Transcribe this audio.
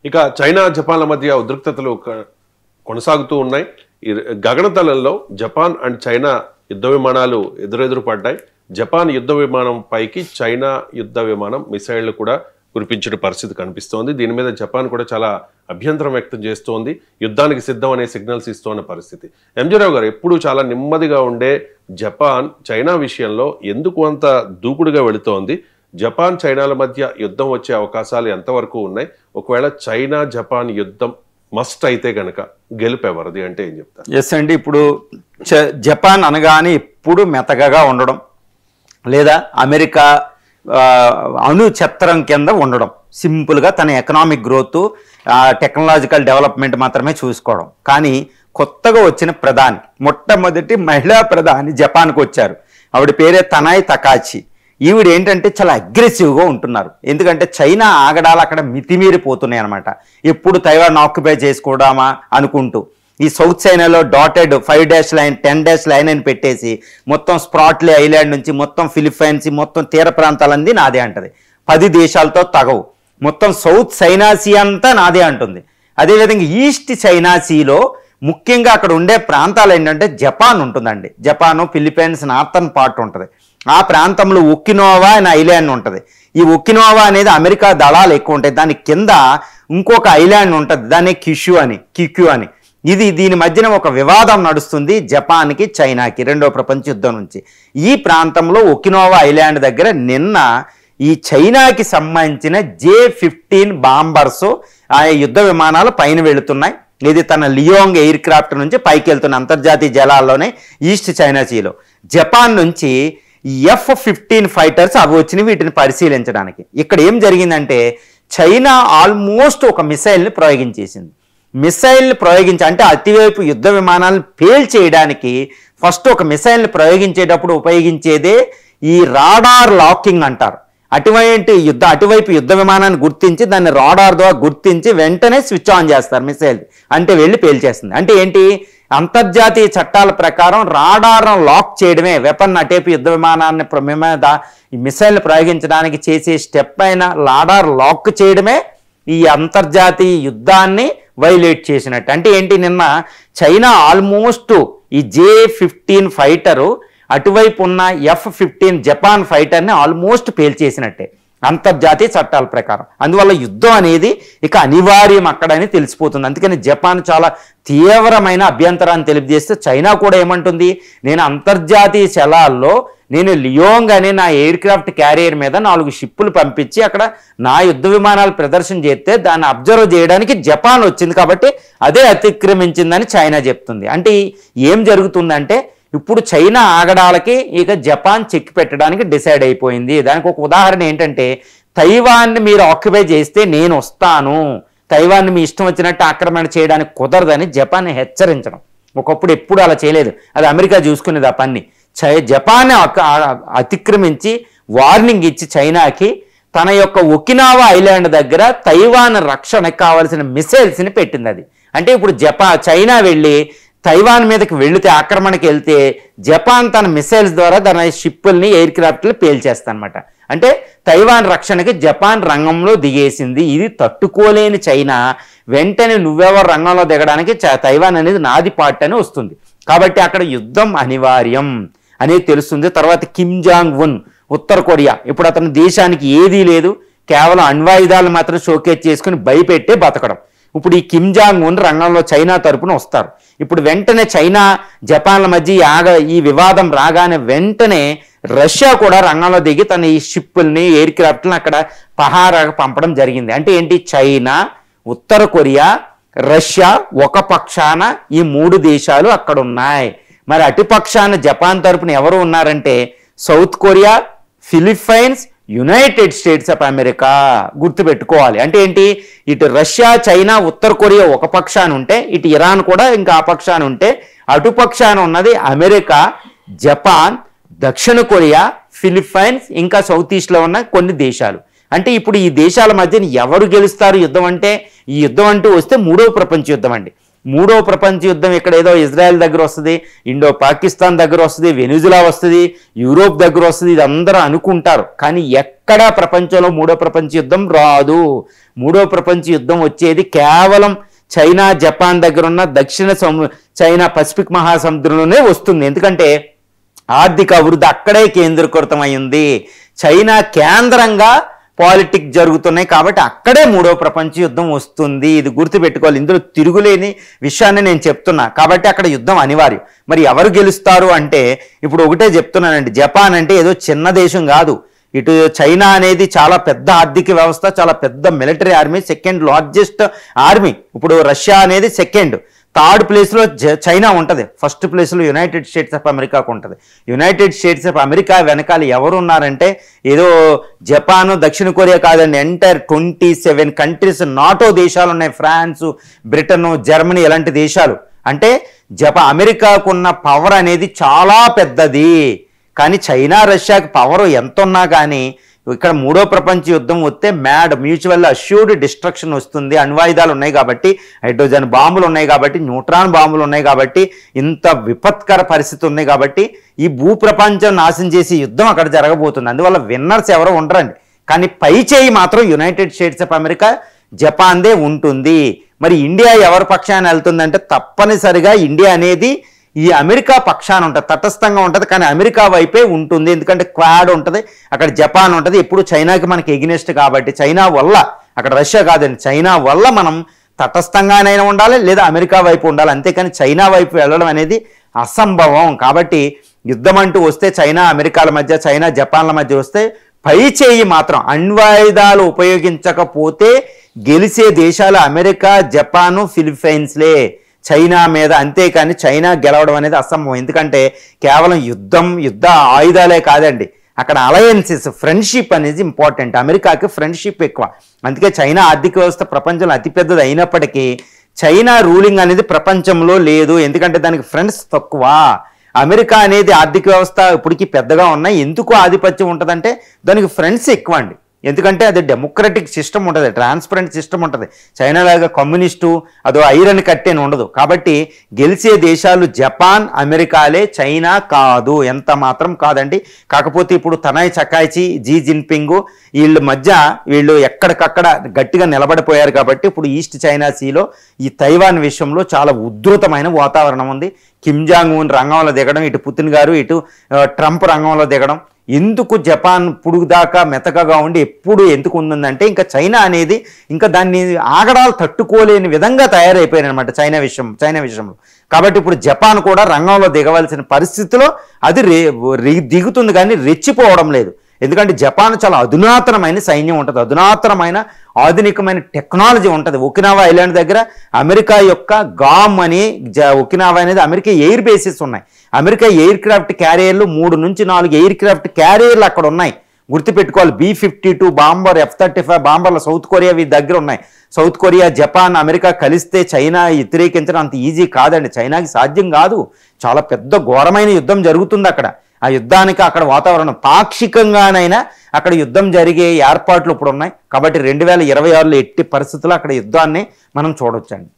ఇక చైనా జపాన్ల మధ్య ఉద్రిక్తతలు కొనసాగుతూ ఉన్నాయి. ఈ గగనతలంలో జపాన్ అండ్ చైనా యుద్ధ విమానాలు ఎదురెదురు పడ్డాయి. జపాన్ యుద్ధ విమానం పైకి చైనా యుద్ధ విమానం మిసైళ్లు కూడా కురిపించిన పరిస్థితి కనిపిస్తోంది. దీని మీద జపాన్ కూడా చాలా అభ్యంతరం వ్యక్తం చేస్తోంది. యుద్ధానికి సిద్ధం అనే సిగ్నల్స్ ఇస్తున్న పరిస్థితి. ఎంజీ రావు గారు, ఎప్పుడు చాలా నెమ్మదిగా ఉండే జపాన్ చైనా విషయంలో ఎందుకు అంత దూకుడుగా వెళుతోంది? జపాన్ చైనాల మధ్య యుద్ధం వచ్చే అవకాశాలు ఎంతవరకు ఉన్నాయి? ఒకవేళ చైనా జపాన్ యుద్ధం మస్ట్ అయితే గనక గెలుపు ఎవరిది అంటే ఏం చెప్తారు? ఎస్ అండి, ఇప్పుడు జపాన్ అనగానే ఇప్పుడు మెతగగా ఉండడం లేదా అమెరికా అణు ఛత్రం కింద ఉండడం, సింపుల్గా తన ఎకనామిక్ గ్రోత్ టెక్నాలజికల్ డెవలప్మెంట్ మాత్రమే చూసుకోవడం. కానీ కొత్తగా వచ్చిన ప్రధాని, మొట్టమొదటి మహిళా ప్రధాని జపాన్కు వచ్చారు. ఆవిడ పేరే తనాయ్ తకాచి. ఈవిడ ఏంటంటే చాలా అగ్రెసివ్గా ఉంటున్నారు. ఎందుకంటే చైనా ఆగడాలు అక్కడ మితిమీరిపోతున్నాయి అనమాట. ఎప్పుడు తైవాన్ ఆక్యుపై చేసుకోవడామా అనుకుంటూ ఈ సౌత్ చైనాలో డాటెడ్ 5 లైన్ 10 లైన్ అని పెట్టేసి మొత్తం స్ప్రాట్లీ ఐలాండ్ నుంచి మొత్తం ఫిలిప్పైన్స్ మొత్తం తీర ప్రాంతాలన్నీ నాదే అంటది. 10 దేశాలతో తగవు. మొత్తం సౌత్ చైనా సీ అంతా నాదే అంటుంది. అదేవిధంగా ఈస్ట్ చైనా సీలో ముఖ్యంగా అక్కడ ఉండే ప్రాంతాలు ఏంటంటే జపాన్ ఉంటుందండి. జపాను ఫిలిప్పైన్స్ నార్థన్ పార్ట్ ఉంటుంది. ఆ ప్రాంతంలో ఒకినోవా అనే ఐలాండ్ ఉంటుంది. ఈ ఒకినోవా అనేది అమెరికా దళాలు ఎక్కువ ఉంటాయి. దాని కింద ఇంకొక ఐలాండ్ ఉంటుంది, దాన్ని కిక్యూ అని. దీని మధ్యన ఒక వివాదం నడుస్తుంది జపాన్కి చైనాకి రెండో ప్రపంచ యుద్ధం నుంచి. ఈ ప్రాంతంలో ఒకినోవా ఐలాండ్ దగ్గర నిన్న ఈ చైనాకి సంబంధించిన J-15 బాంబర్స్ ఆ యుద్ధ విమానాలు పైన వెళుతున్నాయి. ఇది తన లియోంగ్ ఎయిర్ క్రాఫ్ట్ నుంచి పైకి వెళ్తున్న అంతర్జాతీయ జలాల్లోనే ఈస్ట్ చైనా సీలో. జపాన్ నుంచి F-15 ఫైటర్స్ అవి వచ్చినాయి వీటిని పరిశీలించడానికి. ఇక్కడ ఏం జరిగిందంటే చైనా ఆల్మోస్ట్ ఒక మిసైల్ని ప్రయోగించేసింది. అంటే అతివైపు యుద్ధ విమానాలను పేల్చేయడానికి ఫస్ట్ ఒక మిసైల్ని ప్రయోగించేటప్పుడు ఉపయోగించేదే ఈ రాడార్ లాకింగ్ అంటారు. అటువైపు యుద్ధ విమానాన్ని గుర్తించి దాన్ని రాడార్ ద్వారా గుర్తించి వెంటనే స్విచ్ ఆన్ చేస్తారు మిసైల్. అంటే వెళ్ళి పేల్చేస్తుంది. అంటే ఏంటి, అంతర్జాతీయ చట్టాల ప్రకారం రాడార్ను లాక్ చేయడమే వెపన్ అటేపు యుద్ధ విమానాన్ని మీద ఈ మిసైల్ ప్రయోగించడానికి చేసే స్టెప్ అయిన రాడార్ లాక్ చేయడమే ఈ అంతర్జాతీయ యుద్ధాన్ని వైలేట్ చేసినట్టు. అంటే ఏంటి, నిన్న చైనా ఆల్మోస్ట్ ఈ J-15 ఫైటరు అటువైపు ఉన్న F-15 జపాన్ ఫైటర్ని ఆల్మోస్ట్ పేల్చేసినట్టే అంతర్జాతీయ చట్టాల ప్రకారం. అందువల్ల యుద్ధం అనేది ఇక అనివార్యం అక్కడని తెలిసిపోతుంది. అందుకని జపాన్ చాలా తీవ్రమైన అభ్యంతరాన్ని తెలియజేస్తే చైనా కూడా ఏమంటుంది, నేను అంతర్జాతీయ జలాల్లో నేను లియోంగ్ అనే నా ఎయిర్ క్రాఫ్ట్ క్యారియర్ మీద 4 షిప్పులు పంపించి అక్కడ నా యుద్ధ విమానాలు ప్రదర్శన చేస్తే దాన్ని అబ్జర్వ్ చేయడానికి జపాన్ వచ్చింది కాబట్టి అదే అతిక్రమించిందని చైనా చెప్తుంది. అంటే ఏం జరుగుతుందంటే ఇప్పుడు చైనా ఆగడాలకి ఇక జపాన్ చెక్ పెట్టడానికి డిసైడ్ అయిపోయింది. దానికి ఒక ఉదాహరణ ఏంటంటే, తైవాన్ని మీరు ఆక్యుపై చేస్తే నేను వస్తాను, తైవాన్ని మీ ఇష్టం వచ్చినట్టు ఆక్రమణ చేయడానికి కుదరదని జపాన్ హెచ్చరించడం. ఒకప్పుడు ఎప్పుడు అలా చేయలేదు, అది అమెరికా చూసుకునేది ఆ పని. జపాన్ అతిక్రమించి వార్నింగ్ ఇచ్చి చైనాకి తన యొక్క ఒకినావా ఐలాండ్ దగ్గర తైవాన్ రక్షణకు కావాల్సిన మిసైల్స్ని పెట్టింది. అది అంటే ఇప్పుడు చైనా వెళ్ళి తైవాన్ మీదకి వెళితే ఆక్రమణకి వెళ్తే జపాన్ తన మిసైల్స్ ద్వారా తన షిప్పుల్ని ఎయిర్ క్రాఫ్ట్లు పేల్చేస్తానమాట. అంటే తైవాన్ రక్షణకి జపాన్ రంగంలో దిగేసింది. ఇది తట్టుకోలేని చైనా వెంటనే నువ్వెవరు రంగంలో దిగడానికి తైవాన్ అనేది నాది పార్ట్ అని వస్తుంది. కాబట్టి అక్కడ యుద్ధం అనివార్యం అనేది తెలుస్తుంది. తర్వాత కిమ్ జాంగ్ ఉన్ ఉత్తర కొరియా, ఇప్పుడు అతని దేశానికి ఏదీ లేదు, కేవలం అణ్వాయుధాలు మాత్రం షోకేజ్ చేసుకుని భయపెట్టే బతకడం. ఇప్పుడు ఈ కిమ్ జాంగ్ ఉన్ రంగంలో చైనా తరపున వస్తారు. ఇప్పుడు వెంటనే చైనా జపాన్ల మధ్య ఈ వివాదం రాగానే వెంటనే రష్యా కూడా రంగంలో దిగి తన ఈ షిప్పుల్ని ఎయిర్ క్రాఫ్ట్ని అక్కడ పహారాగా పంపడం జరిగింది. అంటే ఏంటి, చైనా, ఉత్తర కొరియా, రష్యా ఒక పక్షాన ఈ 3 దేశాలు అక్కడ ఉన్నాయి. మరి అటుపక్షాన జపాన్ తరపున ఎవరు ఉన్నారంటే south Korea, Philippines, United states of America. గుర్తుపెట్టుకోవాలి. అంటే ఏంటి, ఇటు రష్యా, చైనా, ఉత్తర కొరియా ఒక పక్షాన ఉంటే ఇటు ఇరాన్ కూడా ఇంకా ఆ పక్షాన ఉంటే అటుపక్షాన ఉన్నది అమెరికా, జపాన్, దక్షిణ కొరియా, ఫిలిప్పైన్స్, ఇంకా సౌత్ ఈస్ట్లో ఉన్న కొన్ని దేశాలు. అంటే ఇప్పుడు ఈ దేశాల మధ్య ఎవరు గెలుస్తారు యుద్ధం అంటే, ఈ యుద్ధం అంటూ వస్తే 3వ ప్రపంచ యుద్ధం అండి. మూడో ప్రపంచ యుద్ధం ఇక్కడ ఏదో ఇజ్రాయెల్ దగ్గర వస్తుంది, ఇండో పాకిస్తాన్ దగ్గర వస్తుంది, వెనిజులా వస్తుంది, యూరోప్ దగ్గర వస్తుంది, ఇది అందరూ అనుకుంటారు. కానీ ఎక్కడా ప్రపంచంలో మూడో ప్రపంచ యుద్ధం రాదు. మూడో ప్రపంచ యుద్ధం వచ్చేది కేవలం చైనా జపాన్ దగ్గర ఉన్న దక్షిణ చైనా పసిఫిక్ మహాసముద్రంలోనే వస్తుంది. ఎందుకంటే ఆర్థిక అభివృద్ధి అక్కడే కేంద్రీకృతమైంది. చైనా కేంద్రంగా పాలిటిక్స్ జరుగుతున్నాయి కాబట్టి అక్కడే మూడో ప్రపంచ యుద్ధం వస్తుంది. ఇది గుర్తుపెట్టుకోవాలి. ఇందులో తిరుగులేని విషయాన్ని నేను చెప్తున్నా. కాబట్టి అక్కడ యుద్ధం అనివార్యం. మరి ఎవరు గెలుస్తారు అంటే ఇప్పుడు ఒకటే చెప్తున్నానండి, జపాన్ అంటే ఏదో చిన్న దేశం కాదు. ఇటు చైనా అనేది చాలా పెద్ద ఆర్థిక వ్యవస్థ, చాలా పెద్ద military army, second largest army. ఇప్పుడు రష్యా అనేది సెకండ్, థర్డ్ ప్లేస్లో చైనా ఉంటుంది, ఫస్ట్ ప్లేస్లో యునైటెడ్ స్టేట్స్ ఆఫ్ అమెరికాకు ఉంటుంది. యునైటెడ్ స్టేట్స్ ఆఫ్ అమెరికా వెనకాల ఎవరు ఉన్నారంటే ఏదో జపాన్ దక్షిణ కొరియా కాదండి, ఎంటైర్ 27 కంట్రీస్ నాటో దేశాలు ఉన్నాయి, ఫ్రాన్స్, బ్రిటన్, జర్మనీ ఇలాంటి దేశాలు. అంటే అమెరికాకున్న పవర్ అనేది చాలా పెద్దది. కానీ చైనా రష్యాకి పవర్ ఎంత ఉన్నా కానీ ఇక్కడ మూడో ప్రపంచ యుద్ధం వస్తే మ్యూచువల్ అష్యూర్డ్ డిస్ట్రక్షన్ వస్తుంది. అణ్వాయుధాలు ఉన్నాయి కాబట్టి, హైడ్రోజన్ బాంబులు ఉన్నాయి కాబట్టి, న్యూట్రాన్ బాంబులు ఉన్నాయి కాబట్టి, ఇంత విపత్కర పరిస్థితి ఉన్నాయి కాబట్టి ఈ భూప్రపంచం నాశనం చేసే యుద్ధం అక్కడ జరగబోతుంది. అందువల్ల విన్నర్స్ ఎవరో ఉండరండి. కానీ పై చేయి మాత్రం యునైటెడ్ స్టేట్స్ ఆఫ్ అమెరికా, జపాన్దే ఉంటుంది. మరి ఇండియా ఎవరి పక్షాన వెళ్తుందంటే తప్పనిసరిగా ఇండియా అనేది ఈ అమెరికా పక్షాన ఉంటుంది, తటస్థంగా ఉంటుంది. కానీ అమెరికా వైపే ఉంటుంది. ఎందుకంటే క్వాడ్ ఉంటుంది, అక్కడ జపాన్ ఉంటుంది. ఎప్పుడు చైనాకి మనకి ఎగ్నెస్ట్ కాబట్టి, చైనా వల్ల, అక్కడ రష్యా కాదండి, చైనా వల్ల మనం తటస్థంగానైనా ఉండాలి లేదా అమెరికా వైపు ఉండాలి. అంతేకాని చైనా వైపు వెళ్ళడం అనేది అసంభవం. కాబట్టి యుద్ధం అంటూ వస్తే చైనా అమెరికాల మధ్య, చైనా జపాన్ల మధ్య వస్తే పై చేయి మాత్రం అణ్వాయుధాలు ఉపయోగించకపోతే గెలిచే దేశాలు అమెరికా, జపాను, ఫిలిప్పైన్స్లే చైనా మీద. అంతేకాని చైనా గెలవడం అనేది అసంభవం. ఎందుకంటే కేవలం యుద్ధ ఆయుధాలే కాదండి, అక్కడ అలయన్సెస్, ఫ్రెండ్షిప్ అనేది ఇంపార్టెంట్. అమెరికాకి ఫ్రెండ్షిప్ ఎక్కువ. అందుకే చైనా ఆర్థిక వ్యవస్థ ప్రపంచంలో అతిపెద్దది అయినప్పటికీ చైనా రూలింగ్ అనేది ప్రపంచంలో లేదు. ఎందుకంటే దానికి ఫ్రెండ్స్ తక్కువ. అమెరికా అనేది ఆర్థిక వ్యవస్థ ఇప్పటికీ పెద్దగా ఉన్నాయి. ఎందుకు ఆధిపత్యం ఉంటుందంటే దానికి ఫ్రెండ్స్ ఎక్కువ అండి. ఎందుకంటే అది డెమోక్రటిక్ సిస్టమ్ ఉంటుంది, ట్రాన్స్పరెంట్ సిస్టమ్ ఉంటుంది. చైనా లాగా కమ్యూనిస్టు అదో ఐరన్ కట్టేని ఉండదు. కాబట్టి గెలిచే దేశాలు జపాన్, అమెరికాలే, చైనా కాదు, ఎంత మాత్రం కాదండి. కాకపోతే ఇప్పుడు తనాయ్ చకాయిచి, జీ జిన్పింగ్ వీళ్ళ మధ్య వీళ్ళు ఎక్కడికక్కడ గట్టిగా నిలబడిపోయారు. కాబట్టి ఇప్పుడు ఈస్ట్ చైనా సీలో ఈ తైవాన్ విషయంలో చాలా ఉధృతమైన వాతావరణం ఉంది. కిమ్ జాంగ్ ఉన్ రంగంలో దిగడం, ఇటు పుతిన్ గారు, ఇటు ట్రంప్ రంగంలో దిగడం. ఎందుకు జపాన్ ఇప్పుడు దాకా మెతకగా ఉండి ఎప్పుడు ఎందుకు ఉందంటే ఇంకా చైనా అనేది ఇంకా దాన్ని ఆగడాలు తట్టుకోలేని విధంగా తయారైపోయారు అనమాట చైనా విషయంలో. కాబట్టి ఇప్పుడు జపాన్ కూడా రంగంలో దిగవలసిన పరిస్థితిలో అది దిగుతుంది కానీ రెచ్చిపోవడం లేదు. ఎందుకంటే జపాన్ చాలా అధునాతనమైన సైన్యం ఉంటుంది, అధునాతనమైన ఆధునికమైన టెక్నాలజీ ఉంటుంది. ఒకినావా ఐలాండ్ దగ్గర అమెరికా యొక్క గామ్ అని ఒకినావా అనేది అమెరికా ఎయిర్ బేసెస్ ఉన్నాయి. అమెరికా ఎయిర్ క్రాఫ్ట్ క్యారియర్లు 3 నుంచి 4 ఎయిర్ క్రాఫ్ట్ క్యారియర్లు అక్కడ ఉన్నాయి. గుర్తుపెట్టుకోవాలి. B-52 bomber, F-35 బాంబర్లు south Korea వీరి దగ్గర ఉన్నాయి. సౌత్ కొరియా, జపాన్, అమెరికా కలిస్తే చైనా వ్యతిరేకించడం అంత ఈజీ కాదండి. చైనాకి సాధ్యం కాదు. చాలా పెద్ద ఘోరమైన యుద్ధం జరుగుతుంది అక్కడ. ఆ యుద్ధానికి అక్కడ వాతావరణం పాక్షికంగానైనా అక్కడ యుద్ధం జరిగే ఏర్పాట్లు ఇప్పుడు ఉన్నాయి. కాబట్టి 2026లో ఎట్టి పరిస్థితుల్లో అక్కడ యుద్ధాన్ని మనం చూడొచ్చండి.